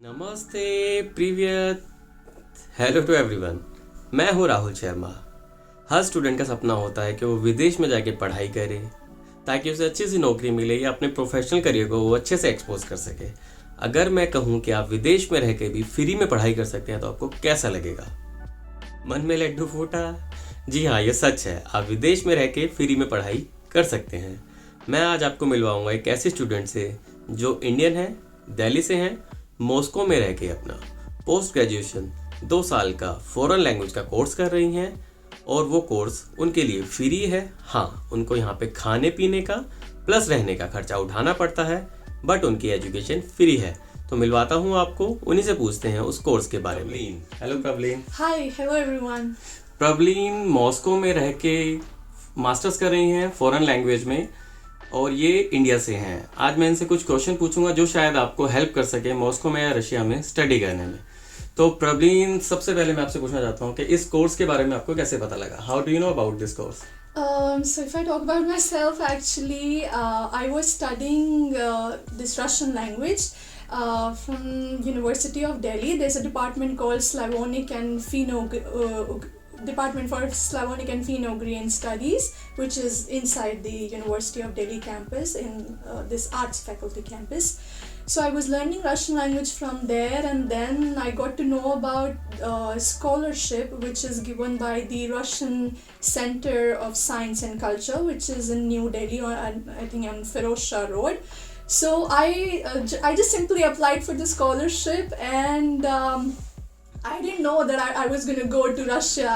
नमस्ते, प्रीवियत, hello to everyone. मैं हूँ राहुल शर्मा। हर स्टूडेंट का सपना होता है कि वो विदेश में जाके पढ़ाई करे ताकि उसे अच्छी सी नौकरी मिले या अपने प्रोफेशनल करियर को वो अच्छे से एक्सपोज कर सके। अगर मैं कहूँ कि आप विदेश में रह के भी फ्री में पढ़ाई कर सकते हैं तो आपको कैसा लगेगा? मन में लड्डू फूटा? जी हाँ, ये सच है। आप विदेश में रह के फ्री में पढ़ाई कर सकते हैं। मैं आज आपको मिलवाऊंगा एक ऐसे स्टूडेंट से जो इंडियन है, दिल्ली से हैं, मॉस्को में रह के अपना पोस्ट ग्रेजुएशन 2 साल का फॉरेन लैंग्वेज का कोर्स कर रही हैं और वो कोर्स उनके लिए फ्री है। हाँ, उनको यहाँ पे खाने पीने का प्लस रहने का खर्चा उठाना पड़ता है, बट उनकी एजुकेशन फ्री है। तो मिलवाता हूँ आपको, उन्हीं से पूछते हैं उस कोर्स के बारे में। हेलो प्रबलीन। हाय, हेलो एवरीवन। प्रबलीन मॉस्को में रह के मास्टर्स कर रही हैं फॉरेन लैंग्वेज में और ये इंडिया से हैं। आज मैं इनसे कुछ क्वेश्चन पूछूंगा जो शायद आपको हेल्प कर सके मॉस्को में या रशिया में स्टडी करने में। तो प्रबलीन, सबसे पहले मैं आपसे पूछना चाहता हूँ कि इस कोर्स के बारे में आपको कैसे पता लगा? How do you know about this course? So if I talk about myself, actually, I was studying this Russian language from University of Delhi. There's a department called Slavonic and Department for Slavonic and Finno-Ugrian Studies, which is inside the University of Delhi campus in this arts faculty campus. So I was learning Russian language from there, and then I got to know about scholarship which is given by the Russian Center of Science and Culture, which is in New Delhi, I think on Feroz Shah Road. So I just simply applied for the scholarship, and I didn't know that I was going to go to Russia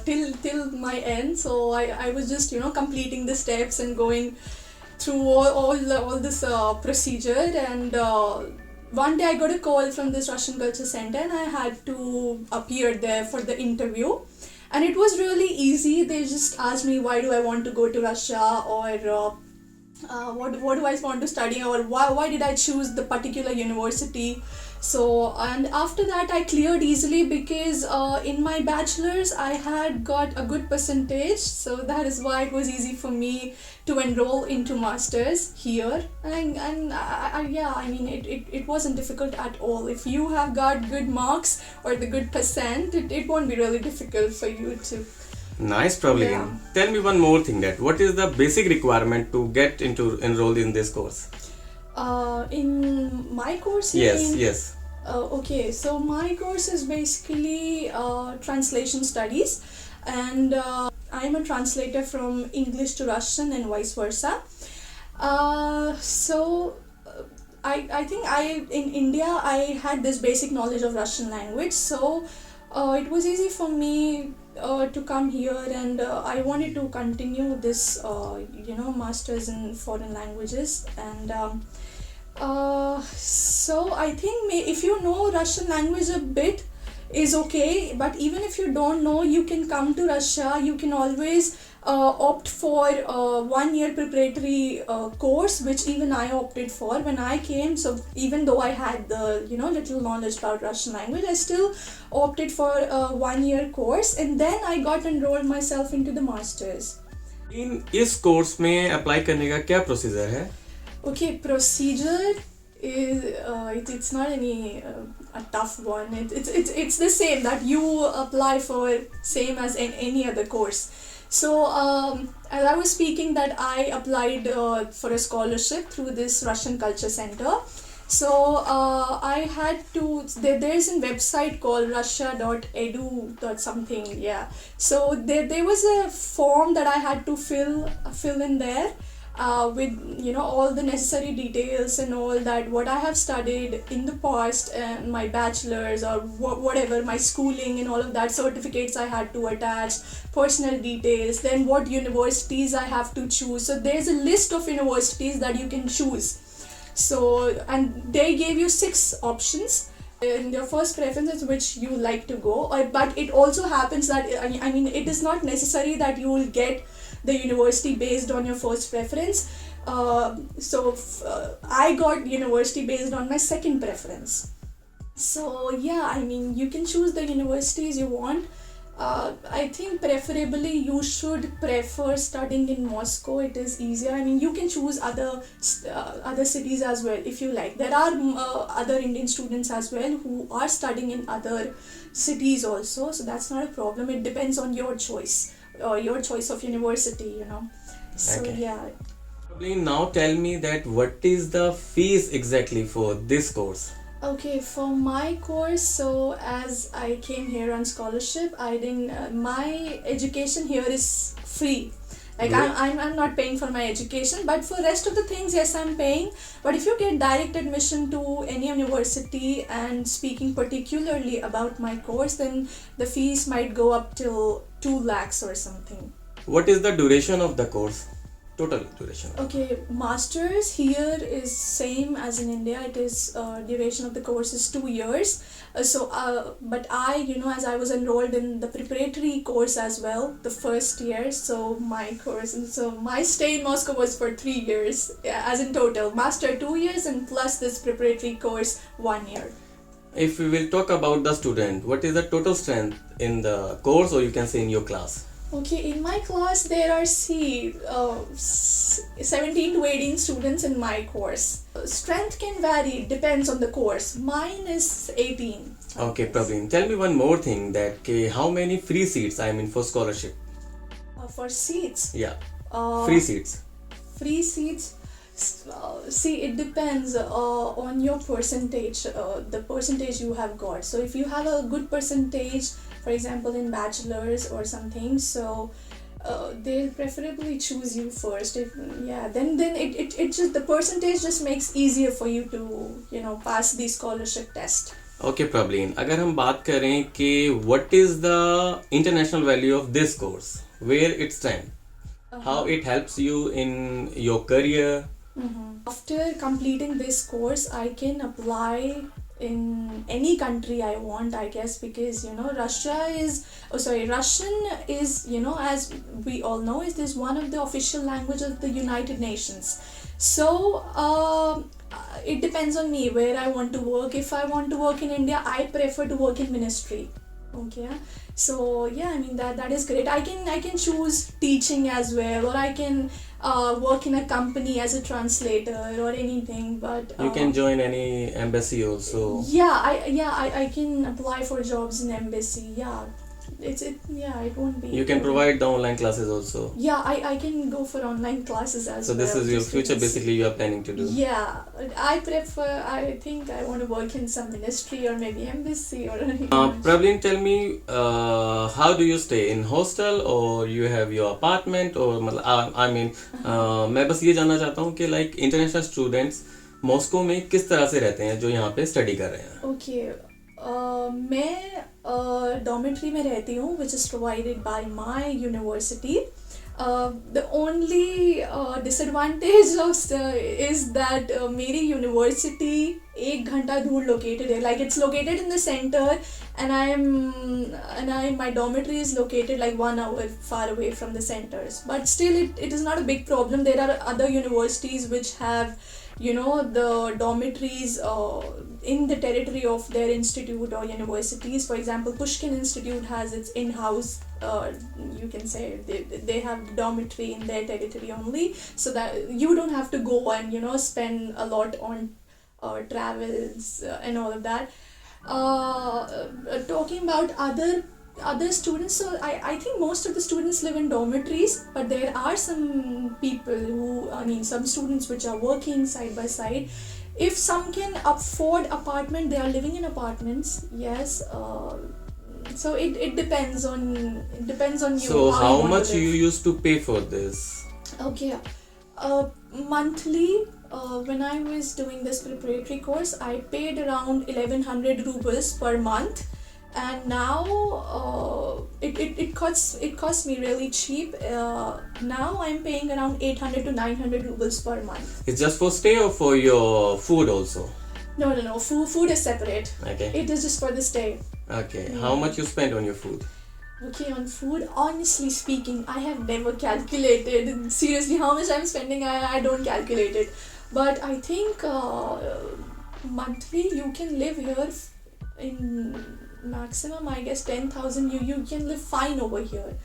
till my end. So I was just completing the steps and going through all this procedure, and one day I got a call from this Russian Culture Center, and I had to appear there for the interview. And it was really easy. They just asked me, why do I want to go to Russia, or what do I want to study, or why did I choose the particular university. So, and after that I cleared easily because in my bachelor's I had got a good percentage, so that is why it was easy for me to enroll into masters here. And I mean it wasn't difficult at all. If you have got good marks or the good percent, it won't be really difficult for you to. Nice, Prableen. Yeah. Tell me one more thing, that what is the basic requirement to get into enrolled in this course? In my course, you Yes, mean? yes. Okay, so my course is basically translation studies, and I'm a translator from English to Russian and vice versa. I think in India I had this basic knowledge of Russian language, so it was easy for me to come here, and I wanted to continue this masters in foreign languages. And so I think if you know Russian language a bit is okay, but even if you don't know, you can come to Russia. You can always opt for 1 year preparatory course, which even I opted for when I came. So even though I had the little knowledge about Russian language, I still opted for a 1 year course, and then I got enrolled myself into the masters. इस course में apply करने का क्या procedure है? Okay, procedure is it's not any a tough one. It's the same that you apply for, same as in any other course. So as I was speaking, that I applied for a scholarship through this Russian Culture Center. So I had to, there's a website called russia.edu. something, yeah. So there was a form that I had to fill in there with all the necessary details and all that, what I have studied in the past, and my bachelor's or whatever, my schooling and all of that, certificates I had to attach, personal details, then what universities I have to choose. So there's a list of universities that you can choose. So, and they gave you 6 options. In your first preference is which you like to go, but it also happens that I mean it is not necessary that you will get the university based on your first preference. I got university based on my second preference. So yeah, I mean you can choose the universities you want. I think preferably you should prefer studying in Moscow. It is easier. I mean, you can choose other cities as well if you like. There are other Indian students as well who are studying in other cities also, so that's not a problem. It depends on your choice of university, you know. So Okay. yeah. Probably now tell me that what is the fees exactly for this course? Okay, for my course, so as I came here on scholarship, I didn't. My education here is free. Like Great. I'm not paying for my education, but for rest of the things, yes, I'm paying. But if you get direct admission to any university, and speaking particularly about my course, then the fees might go up till 2 lakhs or something. What is the duration of the course? Total duration. Okay, masters here is same as in India. It is duration of the course is 2 years. But I, you know, as I was enrolled in the preparatory course as well, the first year. So my stay in Moscow was for 3 years, as in total master 2 years and plus this preparatory course 1 year. If we will talk about the student, what is the total strength in the course, or you can say in your class? Okay, in my class there are 17 to 18 students in my course. Strength can vary, depends on the course. Mine is 18. Okay, Praveen, tell me one more thing, that how many free seats, I mean, for scholarship? For seats, Yeah, uh, free seats. free seats. See, it depends on your percentage, the percentage you have got. So if you have a good percentage, for example in bachelor's or something, so they'll preferably choose you first. If then it just, the percentage just makes easier for you to, you know, pass the scholarship test. Okay, Praveen, अगर हम बात करें कि what is the international value of this course, where it stands, how it helps you in your career? After completing this course, I can apply in any country I want, I guess, because, you know, Russian is, you know, as we all know, is one of the official language of the United Nations. So it depends on me where I want to work. If I want to work in India, I prefer to work in ministry. Okay, so yeah, I mean that is great. I can choose teaching as well, or I can work in a company as a translator or anything. But You can join any embassy also. I can apply for jobs in embassy. It won't be. You can provide the online classes also. Yeah, I can go for online classes as So well. this is your to future students. basically you are planning to do. Yeah, I think I want to work in some ministry or maybe embassy or anything. Praveen, tell me, how do you stay, in hostel or you have your apartment, or मैं बस ये जानना चाहता हूँ कि like international students Moscow में किस तरह से रहते हैं जो यहाँ पे स्टडी कर रहे हैं. Okay, मैं dormitory में रहती हूँ, which is provided by my university. The only disadvantage is that मेरी university 1 घंटा दूर located है. Like it's located in the center, and my dormitory is located like 1 hour far away from the centers. But still, it is not a big problem. There are other universities which have, you know, the dormitories in the territory of their institute or universities. For example, Pushkin Institute has its in-house, you can say, they have the dormitory in their territory only, so that you don't have to go and, you know, spend a lot on travels and all of that. Talking about other students, so I think most of the students live in dormitories, but there are some people some students which are working side by side. If some can afford apartment, they are living in apartments. Yes. So it depends on you. So how you want much to live. you used to pay for this? Okay, monthly, when I was doing this preparatory course, I paid around 1100 rubles per month, and now it costs me really cheap. Now I'm paying around 800 to 900 rubles per month. It's just for stay or for your food also? No, food is separate. Okay. It is just for the stay. Okay. How much you spend on your food? Okay, on food, honestly speaking, I have never calculated seriously how much I'm spending. I don't calculate it, but I think monthly you can live here in maximum, I guess 10,000. You can live fine over here.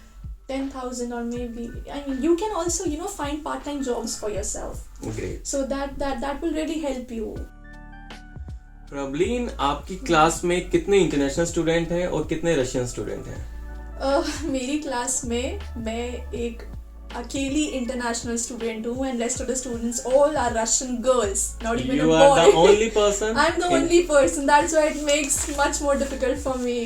10,000, or maybe, I mean, you can also find part-time jobs for yourself. Great. So that will really help you. प्रॉब्लिन, आपकी class में कितने international student हैं और कितने Russian student हैं? मेरी class में मैं एक अकेली इंटरनेशनल स्टूडेंट हूँ, and rest of the students all are Russian girls, not even You a are boy. the only person. I'm the only person. That's why it makes much more difficult for me,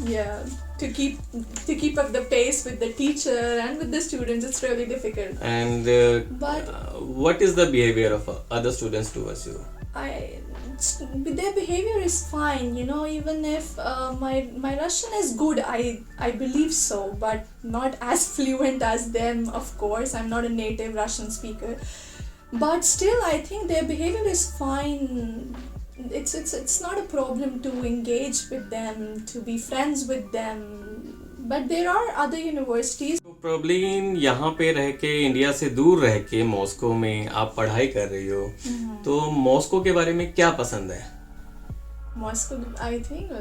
yeah, to keep up the pace with the teacher and with the students. It's really difficult. And But what is the behavior of other students towards you? their behavior is fine, even if my Russian is good, I believe so, but not as fluent as them, of course. I'm not a native Russian speaker, but still I think their behavior is fine. It's not a problem to engage with them, to be friends with them, but there are other universities. प्रॉब्लिन, यहाँ पे रह के, India से दूर रह के Moscow में आप पढ़ाई कर रही हो, तो मॉस्को के बारे में क्या पसंद है? Moscow, I think,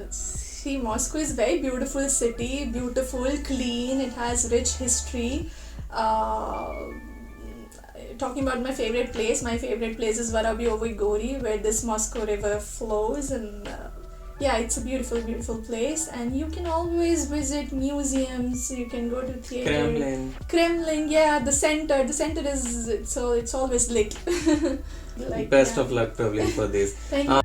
Moscow is very beautiful city, beautiful, clean. It has rich history. Talking about my favorite place is Vorobyovo Gori, where this Moscow river flows, and yeah, it's a beautiful, beautiful place. And you can always visit museums. You can go to theater. Kremlin, yeah, the center is it's always lit. Best of luck, Pravleen, for this. Thank you.